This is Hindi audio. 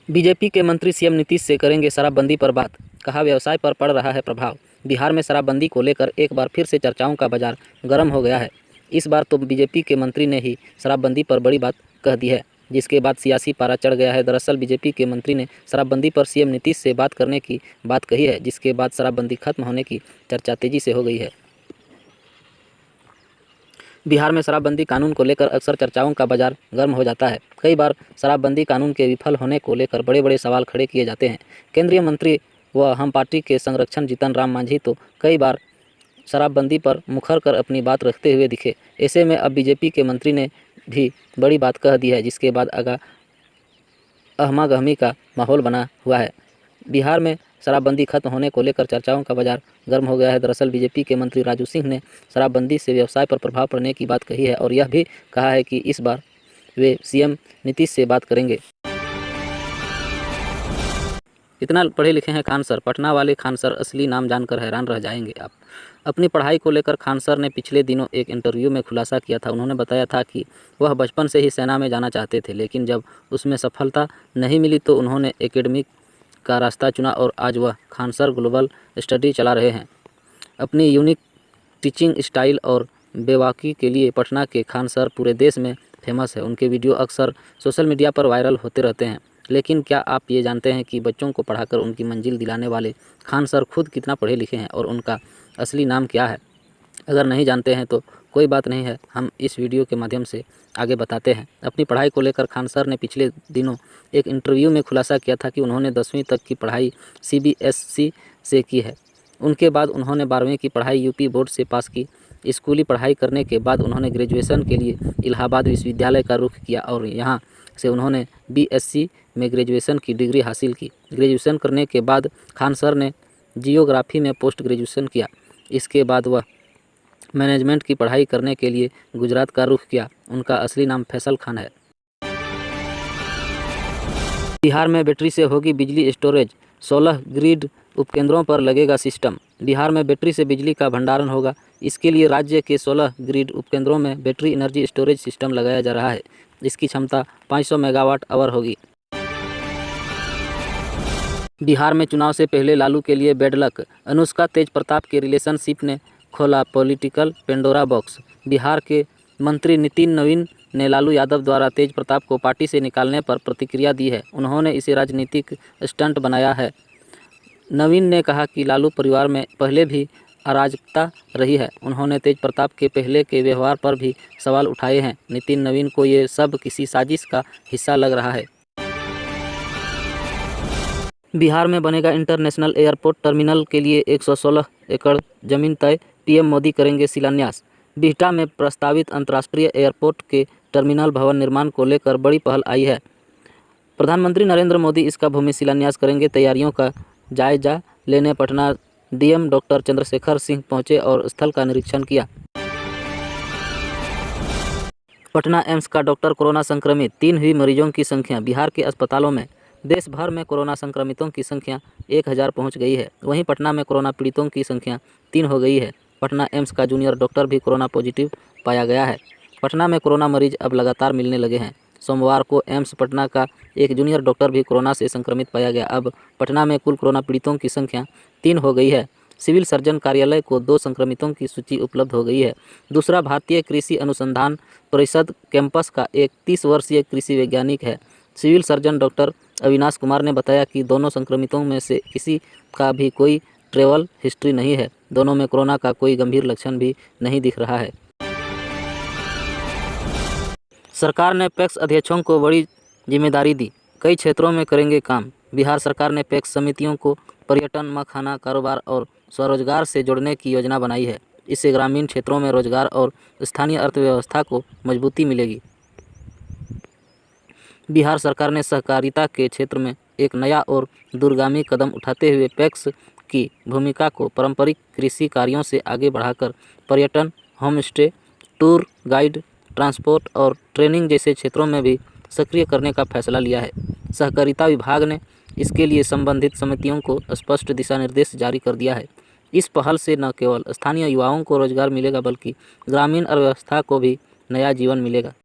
बीजेपी के मंत्री सीएम नीतीश से करेंगे शराबबंदी पर बात, कहा व्यवसाय पर पड़ रहा है प्रभाव। बिहार में शराबबंदी को लेकर एक बार फिर से चर्चाओं का बाजार गर्म हो गया है। इस बार तो बीजेपी के मंत्री ने ही शराबबंदी पर बड़ी बात कह दी है, जिसके बाद सियासी पारा चढ़ गया है। दरअसल बीजेपी के मंत्री ने शराबबंदी पर सीएम नीतीश से बात करने की बात कही है, जिसके बाद शराबबंदी खत्म होने की चर्चा तेजी से हो गई है। बिहार में शराबबंदी कानून को लेकर अक्सर चर्चाओं का बाजार गर्म हो जाता है। कई बार शराबबंदी कानून के विफल होने को लेकर बड़े बड़े सवाल खड़े किए जाते हैं। केंद्रीय मंत्री व हम पार्टी के संरक्षण जीतन राम मांझी तो कई बार शराबबंदी पर मुखर कर अपनी बात रखते हुए दिखे। ऐसे में अब बीजेपी के मंत्री ने भी बड़ी बात कह दी है, जिसके बाद अहमागहमी का माहौल बना हुआ है। बिहार में शराबबंदी खत्म होने को लेकर चर्चाओं का बाजार गर्म हो गया है। दरअसल बीजेपी के मंत्री राजू सिंह ने शराबबंदी से व्यवसाय पर प्रभाव पड़ने की बात कही है और यह भी कहा है कि इस बार वे सीएम नीतीश से बात करेंगे। इतना पढ़े लिखे हैं खान सर, पटना वाले खान सर असली नाम जानकर हैरान रह जाएंगे आप। अपनी पढ़ाई को लेकर खान सर ने पिछले दिनों एक इंटरव्यू में खुलासा किया था। उन्होंने बताया था कि वह बचपन से ही सेना में जाना चाहते थे, लेकिन जब उसमें सफलता नहीं मिली तो उन्होंने एकेडमिक का रास्ता चुना और आज वह खान सर ग्लोबल स्टडी चला रहे हैं। अपनी यूनिक टीचिंग स्टाइल और बेबाकी के लिए पटना के खान सर पूरे देश में फेमस है। उनके वीडियो अक्सर सोशल मीडिया पर वायरल होते रहते हैं। लेकिन क्या आप ये जानते हैं कि बच्चों को पढ़ाकर उनकी मंजिल दिलाने वाले खान सर खुद कितना पढ़े लिखे हैं और उनका असली नाम क्या है? अगर नहीं जानते हैं तो कोई बात नहीं है, हम इस वीडियो के माध्यम से आगे बताते हैं। अपनी पढ़ाई को लेकर खान सर ने पिछले दिनों एक इंटरव्यू में खुलासा किया था कि उन्होंने 10वीं तक की पढ़ाई CBSE से की है। उनके बाद उन्होंने 12वीं की पढ़ाई यूपी बोर्ड से पास की। स्कूली पढ़ाई करने के बाद उन्होंने ग्रेजुएशन के लिए इलाहाबाद विश्वविद्यालय का रुख किया और यहाँ से उन्होंने BSc में ग्रेजुएशन की डिग्री हासिल की। ग्रेजुएशन करने के बाद खान सर ने जियोग्राफी में पोस्ट ग्रेजुएशन किया। इसके बाद वह मैनेजमेंट की पढ़ाई करने के लिए गुजरात का रुख किया। उनका असली नाम फैसल खान है। बिहार में बैटरी से होगी बिजली स्टोरेज, 16 ग्रिड उपकेंद्रों पर लगेगा सिस्टम। बिहार में बैटरी से बिजली का भंडारण होगा। इसके लिए राज्य के 16 ग्रिड उपकेंद्रों में बैटरी एनर्जी स्टोरेज सिस्टम लगाया जा रहा है। इसकी क्षमता 500 मेगावाट आवर होगी। बिहार में चुनाव से पहले लालू के लिए बैड लक, अनुष्का तेज प्रताप के रिलेशनशिप ने खोला पॉलिटिकल पेंडोरा बॉक्स। बिहार के मंत्री नितिन नवीन ने लालू यादव द्वारा तेज प्रताप को पार्टी से निकालने पर प्रतिक्रिया दी है। उन्होंने इसे राजनीतिक स्टंट बनाया है। नवीन ने कहा कि लालू परिवार में पहले भी अराजकता रही है। उन्होंने तेज प्रताप के पहले के व्यवहार पर भी सवाल उठाए हैं। नितिन नवीन को ये सब किसी साजिश का हिस्सा लग रहा है। बिहार में बनेगा इंटरनेशनल एयरपोर्ट, टर्मिनल के लिए 116 एकड़ जमीन तय, पीएम मोदी करेंगे शिलान्यास। बिहटा में प्रस्तावित अंतर्राष्ट्रीय एयरपोर्ट के टर्मिनल भवन निर्माण को लेकर बड़ी पहल आई है। प्रधानमंत्री नरेंद्र मोदी इसका भूमि शिलान्यास करेंगे। तैयारियों का जायजा लेने पटना DM डॉक्टर चंद्रशेखर सिंह पहुंचे और स्थल का निरीक्षण किया। पटना एम्स का डॉक्टर कोरोना संक्रमित, 3 हुई मरीजों की संख्या। बिहार के अस्पतालों में देश भर में कोरोना संक्रमितों की संख्या 1000 पहुंच गई है। वहीं पटना में कोरोना पीड़ितों की संख्या 3 हो गई है। पटना एम्स का जूनियर डॉक्टर भी कोरोना पॉजिटिव पाया गया है। पटना में कोरोना मरीज अब लगातार मिलने लगे हैं। सोमवार को एम्स पटना का एक जूनियर डॉक्टर भी कोरोना से संक्रमित पाया गया। अब पटना में कुल कोरोना पीड़ितों की संख्या 3 हो गई है। सिविल सर्जन कार्यालय को 2 संक्रमितों की सूची उपलब्ध हो गई है। दूसरा भारतीय कृषि अनुसंधान परिषद कैंपस का एक 30 वर्षीय कृषि वैज्ञानिक है। Civil surgeon doctor Avinash Kumar ने बताया कि दोनों संक्रमितों में से किसी का भी कोई ट्रैवल हिस्ट्री नहीं है। दोनों में कोरोना का कोई गंभीर लक्षण भी नहीं दिख रहा है। सरकार ने पैक्स अध्यक्षों को बड़ी जिम्मेदारी दी, कई क्षेत्रों में करेंगे काम। बिहार सरकार ने पैक्स समितियों को पर्यटन, मखाना कारोबार और स्वरोजगार से जोड़ने की योजना बनाई है। इससे ग्रामीण क्षेत्रों में रोजगार और स्थानीय अर्थव्यवस्था को मजबूती मिलेगी। बिहार सरकार ने सहकारिता के क्षेत्र में एक नया और दूरगामी कदम उठाते हुए पैक्स की भूमिका को पारंपरिक कृषि कार्यों से आगे बढ़ाकर पर्यटन, home stay, tour guide, transport और ट्रेनिंग जैसे क्षेत्रों में भी सक्रिय करने का फैसला लिया है। सहकारिता विभाग ने इसके लिए संबंधित समितियों को स्पष्ट दिशा निर्देश जारी कर दिया है। इस पहल से न केवल स्थानीय युवाओं को रोजगार मिलेगा बल्कि ग्रामीण अर्थव्यवस्था को भी नया जीवन मिलेगा।